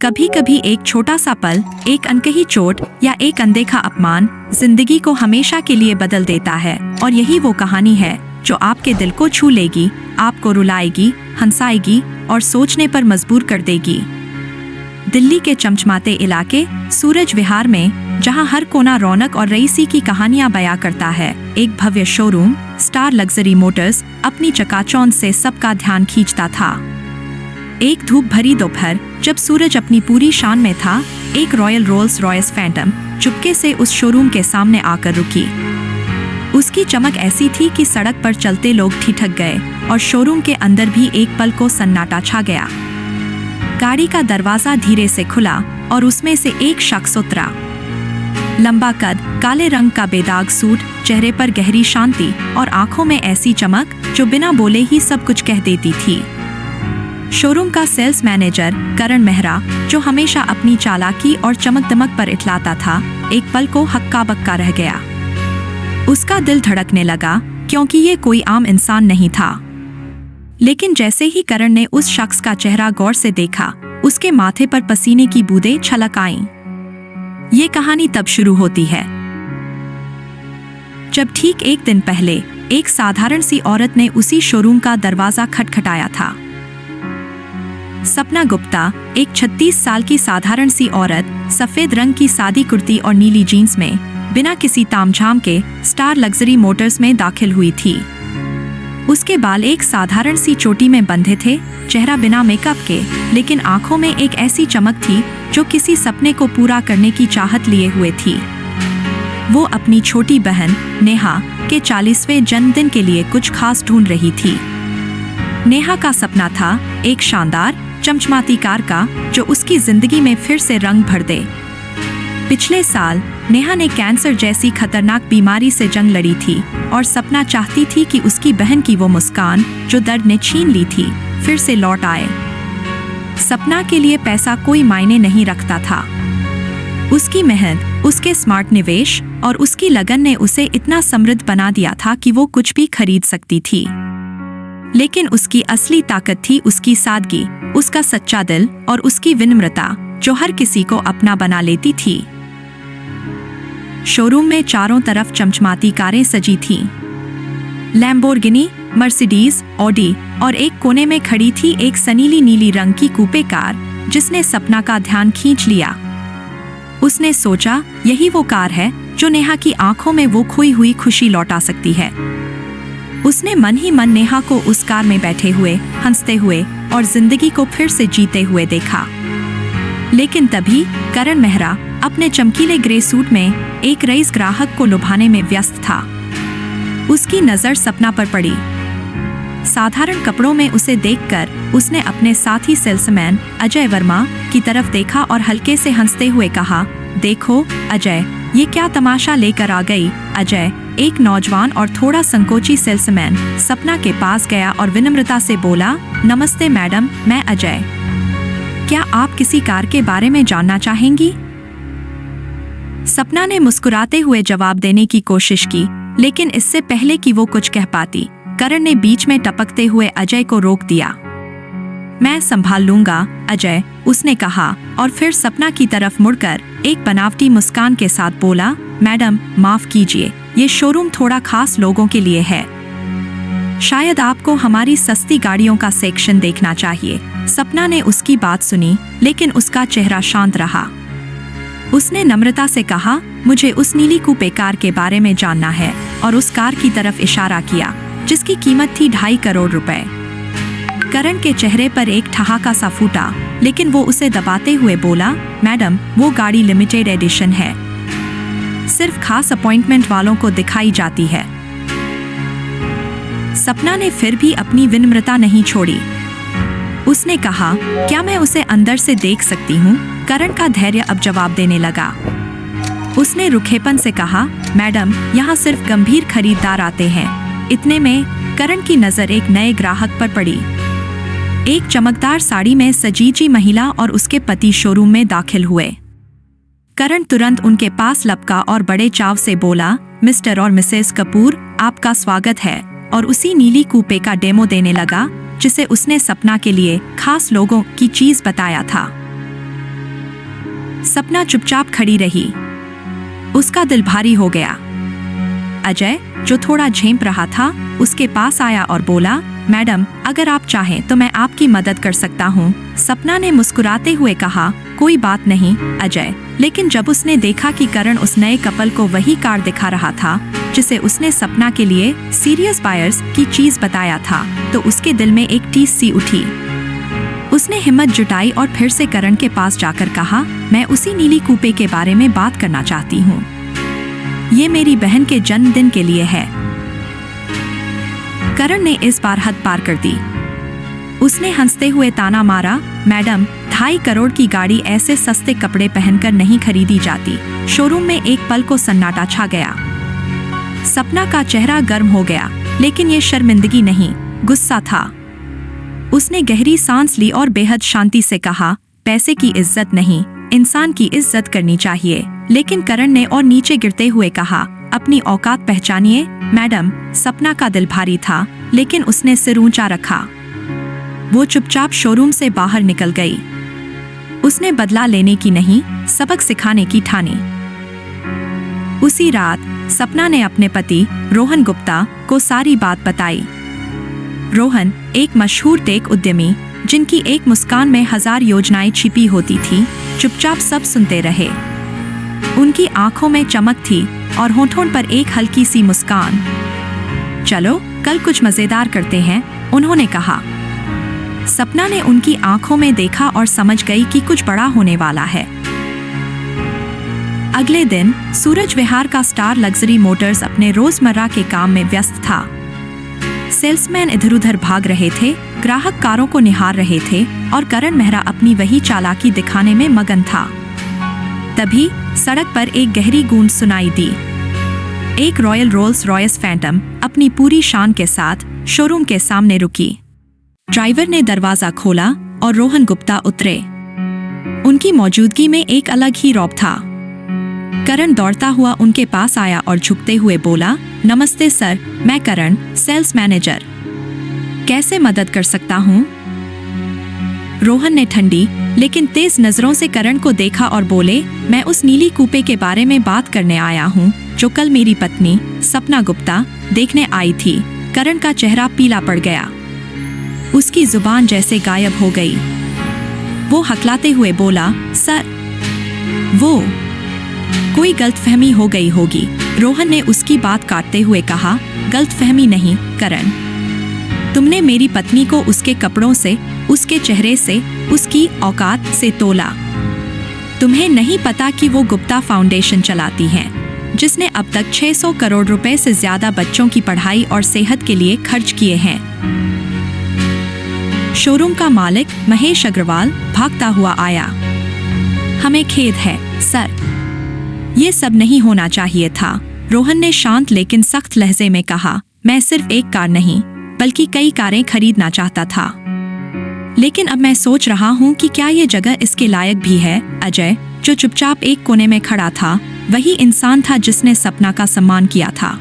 कभी कभी एक छोटा सा पल, एक अनकही चोट या एक अनदेखा अपमान जिंदगी को हमेशा के लिए बदल देता है। और यही वो कहानी है जो आपके दिल को छू लेगी, आपको रुलाएगी, हंसाएगी और सोचने पर मजबूर कर देगी। दिल्ली के चमचमाते इलाके सूरज विहार में, जहां हर कोना रौनक और रईसी की कहानियां बयां करता है, एक भव्य शोरूम स्टार लग्जरी मोटर्स अपनी चकाचौंध से सबका ध्यान खींचता था। एक धूप भरी दोपहर जब सूरज अपनी पूरी शान में था, एक रॉयल रोल्स रॉयस फैंटम चुपके से उस शोरूम के सामने आकर रुकी। उसकी चमक ऐसी थी कि सड़क पर चलते लोग ठिठक गए और शोरूम के अंदर भी एक पल को सन्नाटा छा गया। गाड़ी का दरवाजा धीरे से खुला और उसमें से एक शख्स उतरा। लंबा कद, काले रंग का बेदाग सूट, चेहरे पर गहरी शांति और आंखों में ऐसी चमक जो बिना बोले ही सब कुछ कह देती थी। शोरूम का सेल्स मैनेजर करण मेहरा, जो हमेशा अपनी चालाकी और चमक दमक पर इतलाता था, एक पल को हक्का बक्का रह गया। उसका दिल धड़कने लगा क्योंकि ये कोई आम इंसान नहीं था। लेकिन जैसे ही करण ने उस शख्स का चेहरा गौर से देखा, उसके माथे पर पसीने की बूंदें छलक आईं। ये कहानी तब शुरू होती है जब ठीक एक दिन पहले एक साधारण सी औरत ने उसी शोरूम का दरवाजा खटखटाया था। सपना गुप्ता, एक 36 साल की साधारण सी औरत, सफेद रंग की सादी कुर्ती और नीली जीन्स में बिना किसी तामझाम के स्टार लग्जरी मोटर्स में दाखिल हुई थी। उसके बाल एक साधारण सी चोटी में बंधे थे, चेहरा बिना मेकअप के, लेकिन आंखों में एक ऐसी चमक थी जो किसी सपने को पूरा करने की चाहत लिए हुए थी। वो अपनी छोटी बहन नेहा के 40वें जन्मदिन के लिए कुछ खास ढूंढ रही थी। नेहा का सपना था एक शानदार चमचमाती कार का जो उसकी जिंदगी में फिर से रंग भर दे। पिछले साल नेहा ने कैंसर जैसी खतरनाक बीमारी से जंग लड़ी थी और सपना चाहती थी कि उसकी बहन की वो मुस्कान जो दर्द ने छीन ली थी, फिर से लौट आए। सपना के लिए पैसा कोई मायने नहीं रखता था। उसकी मेहनत, उसके स्मार्ट निवेश और उसकी लगन ने उसे इतना समृद्ध बना दिया था कि वो कुछ भी खरीद सकती थी। लेकिन उसकी असली ताकत थी उसकी सादगी, उसका सच्चा दिल और उसकी विनम्रता जो हर किसी को अपना बना लेती थी। शोरूम में चारों तरफ चमचमाती कारें सजी थीं। लैम्बोर्गिनी, मर्सिडीज, ऑडी और एक कोने में खड़ी थी एक सनीली नीली रंग की कूपे कार जिसने सपना का ध्यान खींच लिया। उसने सोचा, यही वो कार है जो नेहा की आंखों में वो खोई हुई खुशी लौटा सकती है। उसने मन ही मन नेहा को उस कार में बैठे हुए, हंसते हुए और जिंदगी को फिर से जीते हुए देखा। लेकिन तभी करण मेहरा अपने चमकीले ग्रे सूट में एक रईस ग्राहक को लुभाने में व्यस्त था। उसकी नजर सपना पर पड़ी। साधारण कपड़ों में उसे देखकर उसने अपने साथी सेल्समैन अजय वर्मा की तरफ देखा और हल्के से हंसते हुए कहा, देखो अजय, ये क्या तमाशा लेकर आ गई। अजय, एक नौजवान और थोड़ा संकोची सेल्समैन, सपना के पास गया और विनम्रता से बोला, नमस्ते मैडम, मैं अजय। क्या आप किसी कार के बारे में जानना चाहेंगी? सपना ने मुस्कुराते हुए जवाब देने की कोशिश की, लेकिन इससे पहले कि वो कुछ कह पाती, करण ने बीच में टपकते हुए अजय को रोक दिया। मैं संभाल लूंगा अजय, उसने कहा और फिर सपना की तरफ मुड़कर एक बनावटी मुस्कान के साथ बोला, मैडम माफ कीजिए, ये शोरूम थोड़ा खास लोगों के लिए है। शायद आपको हमारी सस्ती गाड़ियों का सेक्शन देखना चाहिए। सपना ने उसकी बात सुनी, लेकिन उसका चेहरा शांत रहा। उसने नम्रता से कहा, मुझे उस नीली कूपे कार के बारे में जानना है, और उस कार की तरफ इशारा किया जिसकी कीमत थी 2.5 करोड़ रुपए। करण के चेहरे पर एक ठहाका सा फूटा, लेकिन वो उसे दबाते हुए बोला, मैडम वो गाड़ी लिमिटेड एडिशन है, सिर्फ खास अपॉइंटमेंट वालों को दिखाई जाती है। सपना ने फिर भी अपनी विनम्रता नहीं छोड़ी। उसने कहा, क्या मैं उसे अंदर से देख सकती हूँ? करण का धैर्य अब जवाब देने लगा। उसने रुखेपन से कहा, मैडम यहाँ सिर्फ गंभीर खरीदार आते हैं। इतने में करण की नजर एक नए ग्राहक पर पड़ी। एक चमकदार साड़ी में सजीजी महिला और उसके पति शोरूम में दाखिल हुए। करण तुरंत उनके पास लपका और बड़े चाव से बोला, मिस्टर और मिसेस कपूर, आपका स्वागत है, और उसी नीली कूपे का डेमो देने लगा जिसे उसने सपना के लिए खास लोगों की चीज बताया था। सपना चुपचाप खड़ी रही। उसका दिल भारी हो गया। अजय, जो थोड़ा झेंप रहा था, उसके पास आया और बोला, मैडम, अगर आप चाहें तो मैं आपकी मदद कर सकता हूँ। सपना ने मुस्कुराते हुए कहा, कोई बात नहीं अजय। लेकिन जब उसने देखा कि करण उस नए कपल को वही कार दिखा रहा था जिसे उसने सपना के लिए सीरियस बायर्स की चीज बताया था, तो उसके दिल में एक टीस सी उठी। उसने हिम्मत जुटाई और फिर से करण के पास जाकर कहा, मैं उसी नीली कूपे के बारे में बात करना चाहती हूँ। ये मेरी बहन के जन्मदिन के लिए है। करण ने इस बार हद पार कर दी। उसने हंसते हुए ताना मारा, मैडम, 2.5 करोड़ की गाड़ी ऐसे सस्ते कपड़े पहनकर नहीं खरीदी जाती। शोरूम में एक पल को सन्नाटा छा गया। सपना का चेहरा गर्म हो गया, लेकिन ये शर्मिंदगी नहीं, गुस्सा था। उसने गहरी सांस ली और बेहद शांति से कहा, पैसे की इज्जत नहीं, इंसान की इज्जत करनी चाहिए। लेकिन करण ने और नीचे गिरते हुए कहा, अपनी औकात पहचानिए। मैडम, सपना का दिल भारी था, लेकिन उसने सिर ऊंचा रखा। वो चुपचाप शोरूम से बाहर निकल गई। उसने बदला लेने की नहीं, सबक सिखाने की ठानी। उसी रात सपना ने अपने पति रोहन गुप्ता को सारी बात बताई। रोहन एक मशहूर टेक उद्यमी, जिनकी एक मुस्कान में 1000 योजनाएं छिपी होती थी, चुपचाप सब सुनते रहे। उनकी आंखों में चमक थी और होठों पर एक हल्की सी मुस्कान। चलो कल कुछ मजेदार करते हैं, उन्होंने कहा। सपना ने उनकी आंखों में देखा और समझ गई कि कुछ बड़ा होने वाला है। अगले दिन सूरज विहार का स्टार लग्जरी मोटर्स अपने रोजमर्रा के काम में व्यस्त था। सेल्समैन इधर उधर भाग रहे थे, ग्राहक कारों को निहार रहे थे और करण मेहरा अपनी वही चालाकी दिखाने में मगन था। तभी सड़क पर एक गहरी गूंज सुनाई दी। एक रॉयल रोल्स रॉयस फैंटम अपनी पूरी शान के साथ शोरूम के सामने रुकी। ड्राइवर ने दरवाजा खोला और रोहन गुप्ता उतरे। उनकी मौजूदगी में एक अलग ही रौब था। करण दौड़ता हुआ उनके पास आया और झुकते हुए बोला, नमस्ते सर, मैं करण, सेल्स मैनेजर। कैसे मदद कर सकता हूँ? रोहन ने ठंडी लेकिन तेज नजरों से करण को देखा और बोले, मैं उस नीली कूपे के बारे में बात करने आया हूँ जो कल मेरी पत्नी सपना गुप्ता देखने आई थी। करण का चेहरा पीला पड़ गया। उसकी जुबान जैसे गायब हो गई। वो हकलाते हुए बोला, सर, वो कोई गलतफहमी हो गई होगी। रोहन ने उसकी बात काटते हुए कहा, गलतफहमी नहीं करण, तुमने मेरी पत्नी को उसके कपड़ों से, उसके चेहरे से, उसकी औकात से तोला। तुम्हें नहीं पता कि वो गुप्ता फाउंडेशन चलाती हैं, जिसने अब तक 600 करोड़ रुपए से ज्यादा बच्चों की पढ़ाई और सेहत के लिए खर्च किए हैं। शोरूम का मालिक महेश अग्रवाल भागता हुआ आया। हमें खेद है सर, ये सब नहीं होना चाहिए था। रोहन ने शांत लेकिन सख्त लहजे में कहा, मैं सिर्फ एक कार नहीं बल्कि कई कारें खरीदना चाहता था, लेकिन अब मैं सोच रहा हूँ कि क्या ये जगह इसके लायक भी है। अजय, जो चुपचाप एक कोने में खड़ा था, वही इंसान था जिसने सपना का सम्मान किया था।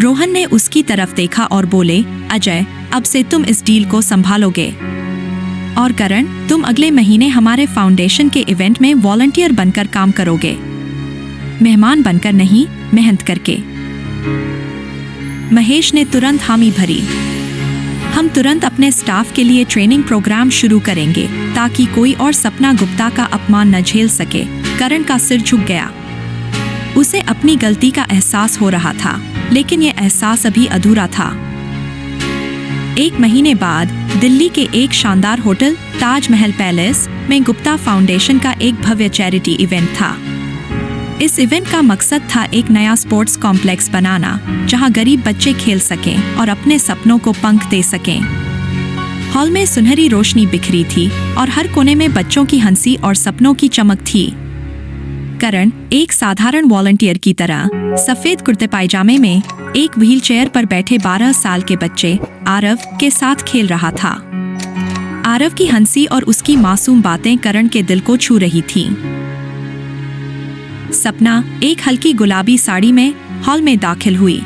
रोहन ने उसकी तरफ देखा और बोले, अजय, अब से तुम इस डील को संभालोगे, और करण, तुम अगले महीने हमारे फाउंडेशन के इवेंट में वॉलंटियर बनकर काम करोगे। मेहमान बनकर नहीं, मेहनत करके। महेश ने तुरंत हामी भरी। हम तुरंत अपने स्टाफ के लिए ट्रेनिंग प्रोग्राम शुरू करेंगे ताकि कोई और सपना गुप्ता का अपमान न झेल सके। करण का सिर झुक गया। उसे अपनी गलती का एहसास हो रहा था, लेकिन यह एहसास अभी अधूरा था। 1 महीने बाद दिल्ली के एक शानदार होटल ताजमहल पैलेस में गुप्ता फाउंडेशन का एक भव्य चैरिटी इवेंट था। इस इवेंट का मकसद था एक नया स्पोर्ट्स कॉम्प्लेक्स बनाना, जहां गरीब बच्चे खेल सकें और अपने सपनों को पंख दे सकें। हॉल में सुनहरी रोशनी बिखरी थी और हर कोने में बच्चों की हंसी और सपनों की चमक थी। करण एक साधारण वॉलंटियर की तरह सफेद कुर्ते पायजामे में एक व्हीलचेयर पर बैठे 12 साल के बच्चे आरव के साथ खेल रहा था। आरव की हंसी और उसकी मासूम बातें करण के दिल को छू रही थीं। सपना एक हल्की गुलाबी साड़ी में हॉल में दाखिल हुई।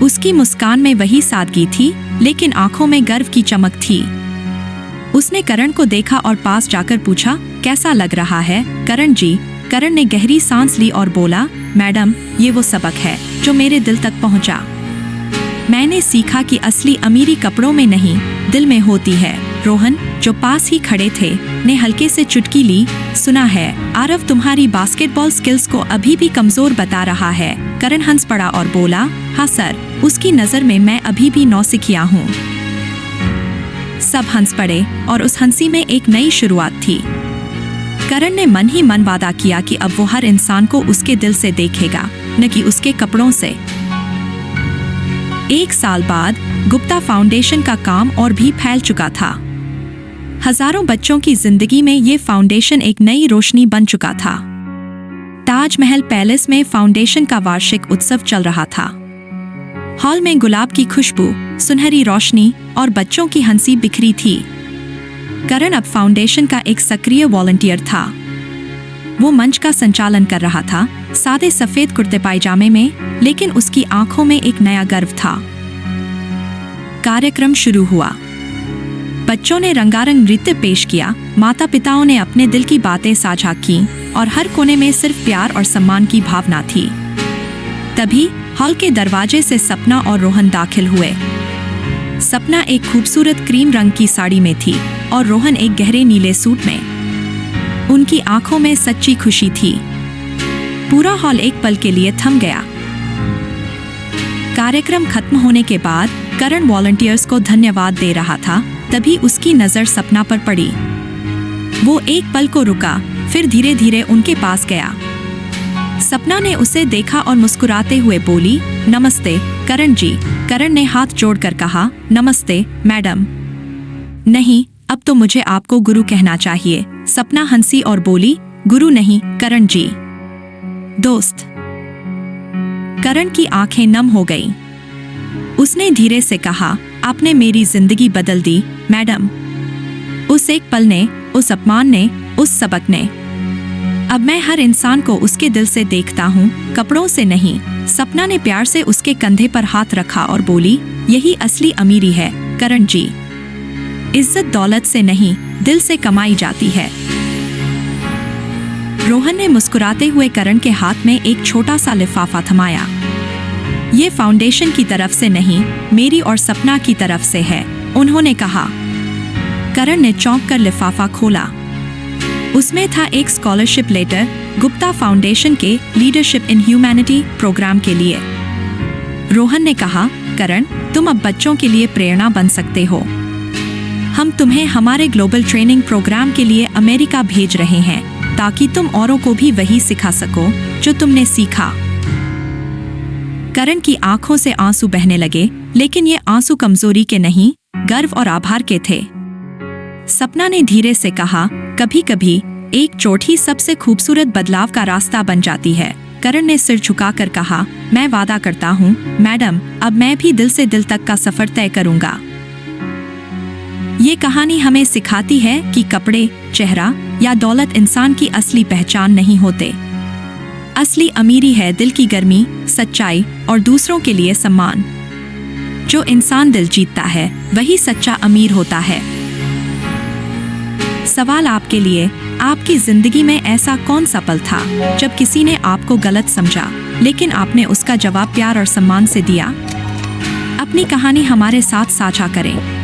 उसकी मुस्कान में वही सादगी थी, लेकिन आंखों में गर्व की चमक थी। उसने करण को देखा और पास जाकर पूछा, कैसा लग रहा है करण जी? करण ने गहरी सांस ली और बोला, मैडम, ये वो सबक है जो मेरे दिल तक पहुंचा। मैंने सीखा कि असली अमीरी कपड़ों में नहीं, दिल में होती है। रोहन, जो पास ही खड़े थे, ने हल्के से चुटकी ली। सुना है आरव तुम्हारी बास्केटबॉल स्किल्स को अभी भी कमजोर बता रहा है। करण हंस पड़ा और बोला, हाँ सर, उसकी नजर में मैं अभी भी नौसिखिया हूँ। सब हंस पड़े और उस हंसी में एक नई शुरुआत थी। करण ने मन ही मन वादा किया कि अब वो हर इंसान को उसके दिल से देखेगा, न कि उसके कपड़ों से। 1 साल बाद गुप्ता फाउंडेशन का काम और भी फैल चुका था। हजारों बच्चों की जिंदगी में ये फाउंडेशन एक नई रोशनी बन चुका था। ताजमहल पैलेस में फाउंडेशन का वार्षिक उत्सव चल रहा था। हॉल में गुलाब की खुशबू, सुनहरी रोशनी और बच्चों की हंसी बिखरी थी। करण अब फाउंडेशन का एक सक्रिय वॉलंटियर था। वो मंच का संचालन कर रहा था, सादे सफेद कुर्ते पायजामे में, लेकिन उसकी आंखों में एक नया गर्व था। कार्यक्रम शुरू हुआ। बच्चों ने रंगारंग नृत्य पेश किया, माता पिताओं ने अपने दिल की बातें साझा की और हर कोने में सिर्फ प्यार और सम्मान की भावना थी। तभी हॉल के दरवाजे से सपना और रोहन दाखिल हुए। सपना एक खूबसूरत क्रीम रंग की साड़ी में थी और रोहन एक गहरे नीले सूट में। उनकी आंखों में सच्ची खुशी थी। पूरा हॉल एक पल के लिए थम गया। कार्यक्रम खत्म होने के बाद करण वॉलंटियर्स को धन्यवाद दे रहा था, तभी उसकी नजर सपना पर पड़ी। वो एक पल को रुका, फिर धीरे धीरे उनके पास गया। सपना ने उसे देखा और मुस्कुराते हुए बोली, नमस्ते करण जी। करण ने हाथ जोड़कर कहा, नमस्ते मैडम। नहीं, अब तो मुझे आपको गुरु कहना चाहिए। सपना हंसी और बोली, गुरु नहीं करण जी, दोस्त। करण की आंखें नम हो गईं। उसने धीरे से कहा, आपने मेरी जिंदगी बदल दी मैडम। उस एक पल ने, उस अपमान ने, उस सबक ने। अब मैं हर इंसान को उसके दिल से देखता हूँ, कपड़ों से नहीं। सपना ने प्यार से उसके कंधे पर हाथ रखा और बोली, यही असली अमीरी है करण जी। इज्जत दौलत से नहीं, दिल से कमाई जाती है। रोहन ने मुस्कुराते हुए करण के हाथ में एक छोटा सा लिफाफा थमाया। ये फाउंडेशन की तरफ से नहीं, मेरी और सपना की तरफ से है, उन्होंने कहा। करण ने चौंक कर लिफाफा खोला। उसमें था एक स्कॉलरशिप लेटर, गुप्ता फाउंडेशन के लीडरशिप इन ह्यूमैनिटी प्रोग्राम के लिए। रोहन ने कहा, करण, तुम अब बच्चों के लिए प्रेरणा बन सकते हो। हम तुम्हें हमारे ग्लोबल ट्रेनिंग प्रोग्राम के लिए अमेरिका भेज रहे हैं, ताकि तुम औरों को भी वही सिखा सको जो तुमने सीखा। करण की आंखों से आंसू बहने लगे, लेकिन ये आंसू कमजोरी के नहीं, गर्व और आभार के थे। सपना ने धीरे से कहा, कभी कभी एक चोट ही सबसे खूबसूरत बदलाव का रास्ता बन जाती है। करण ने सिर झुकाकर कहा, मैं वादा करता हूँ मैडम, अब मैं भी दिल से दिल तक का सफर तय करूंगा। ये कहानी हमें सिखाती है कि कपड़े, चेहरा या दौलत इंसान की असली पहचान नहीं होते। असली अमीरी है दिल की गर्मी, सच्चाई और दूसरों के लिए सम्मान। जो इंसान दिल जीतता है, वही सच्चा अमीर होता है। सवाल आपके लिए, आपकी जिंदगी में ऐसा कौन सा पल था जब किसी ने आपको गलत समझा, लेकिन आपने उसका जवाब प्यार और सम्मान से दिया? अपनी कहानी हमारे साथ साझा करें।